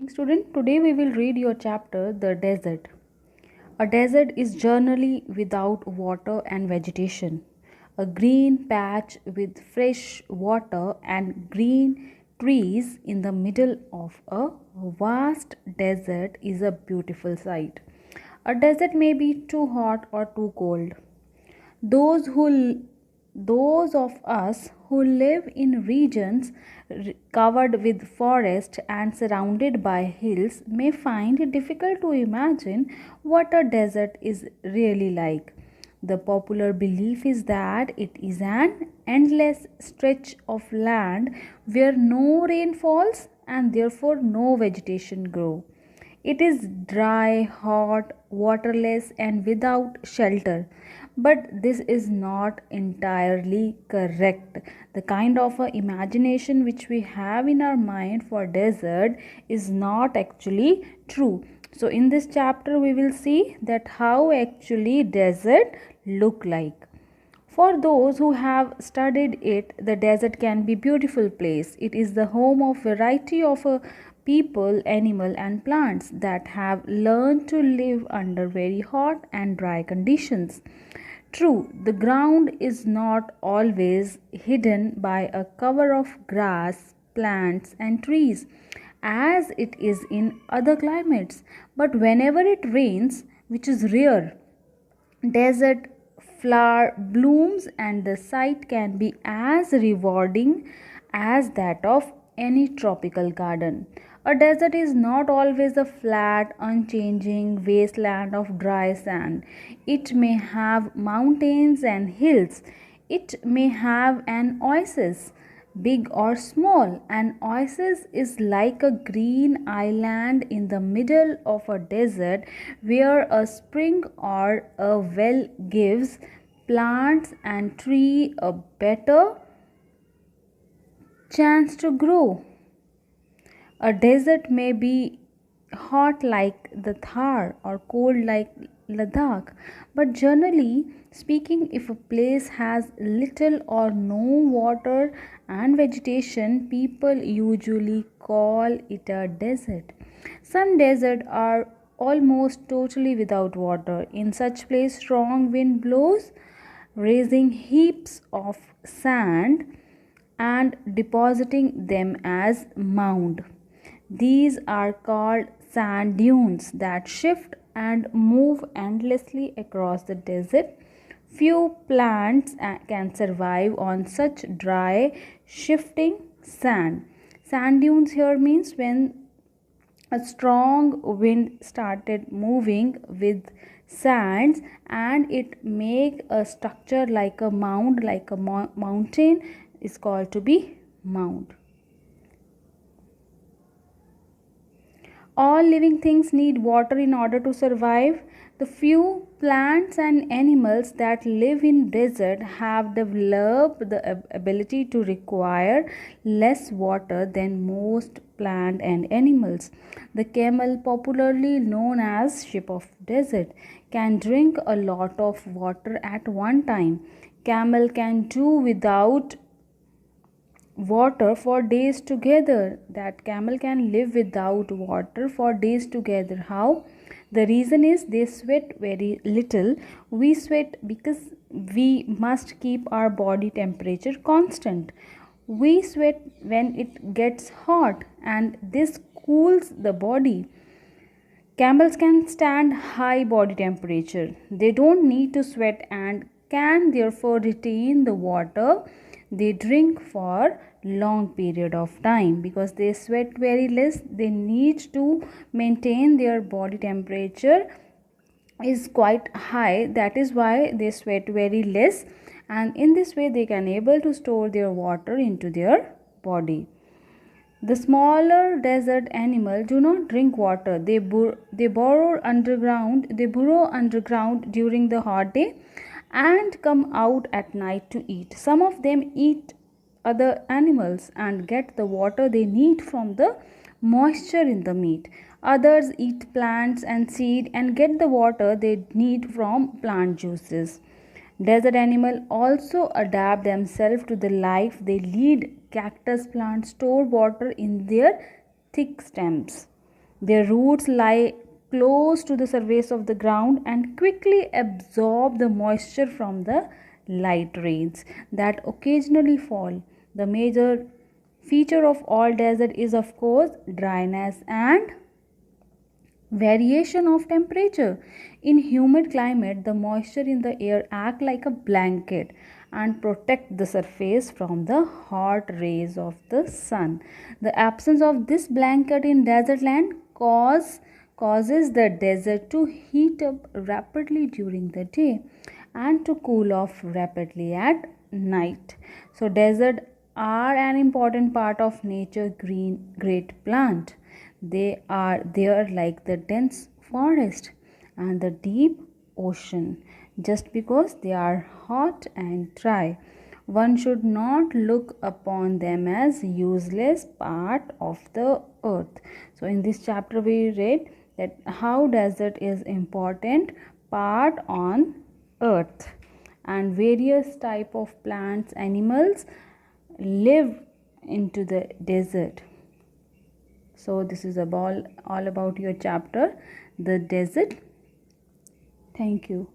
Student, today we will read your chapter The Desert. A desert is generally without water and vegetation. A green patch with fresh water and green trees in the middle of a vast desert is a beautiful sight. A desert may be too hot or too cold. Those who those of us who live in regions covered with forest and surrounded by hills may find it difficult to imagine what a desert is really like. The popular belief is that it is an endless stretch of land where no rain falls and therefore no vegetation grows. It is dry, hot, waterless, and without shelter. But this is not entirely correct. The kind of imagination which we have in our mind for desert is not actually true. So in this chapter we will see that how actually desert look like. For those who have studied it, the desert can be a beautiful place. It is the home of variety of people, animal and plants that have learned to live under very hot and dry conditions. True, the ground is not always hidden by a cover of grass, plants and trees as it is in other climates, but whenever it rains, which is rare, desert flower blooms and the sight can be as rewarding as that of any tropical garden. A desert is not always a flat, unchanging wasteland of dry sand. It may have mountains and hills. It may have an oasis, big or small. An oasis is like a green island in the middle of a desert where a spring or a well gives plants and trees a better chance to grow. A desert may be hot like the Thar or cold like Ladakh, but generally speaking, if a place has little or no water and vegetation, people usually call it a desert. Some deserts are almost totally without water. In such place, strong wind blows, raising heaps of sand and depositing them as mound. These are called sand dunes that shift and move endlessly across the desert. Few plants can survive on such dry, shifting sand. Sand dunes here means when a strong wind started moving with sands and it make a structure like a mound, like a mountain is called to be mound. All living things need water in order to survive. The few plants and animals that live in desert have developed the ability to require less water than most plant and animals. The camel, popularly known as sheep of desert, can drink a lot of water at one time. Camel can do without water for days together. That camel can live without water for days together. How? The reason is they sweat very little. We sweat because we must keep our body temperature constant. We sweat when it gets hot and this cools the body. Camels can stand high body temperature. They don't need to sweat and can therefore retain the water they drink for long period of time. Because they sweat very less, they need to maintain their body temperature is quite high. That is why they sweat very less, and in this way they can able to store their water into their body. The smaller desert animals do not drink water. They burrow underground. They burrow underground during the hot day and come out at night to eat. Some of them eat other animals and get the water they need from the moisture in the meat. Others eat plants and seed and get the water they need from plant juices. Desert animals also adapt themselves to the life they lead. Cactus plants store water in their thick stems. Their roots lie close to the surface of the ground and quickly absorb the moisture from the light rains that occasionally fall. The major feature of all desert is, of course, dryness and variation of temperature. In humid climate, the moisture in the air act like a blanket and protect the surface from the hot rays of the sun. The absence of this blanket in desert land causes the desert to heat up rapidly during the day and to cool off rapidly at night. So desert are an important part of nature green great plant. They are there like the dense forest and the deep ocean. Just because they are hot and dry, one should not look upon them as useless part of the earth. So in this chapter we read that how desert is important part on earth, and various type of plants animals live into the desert. So this is all about your chapter, the desert. Thank you.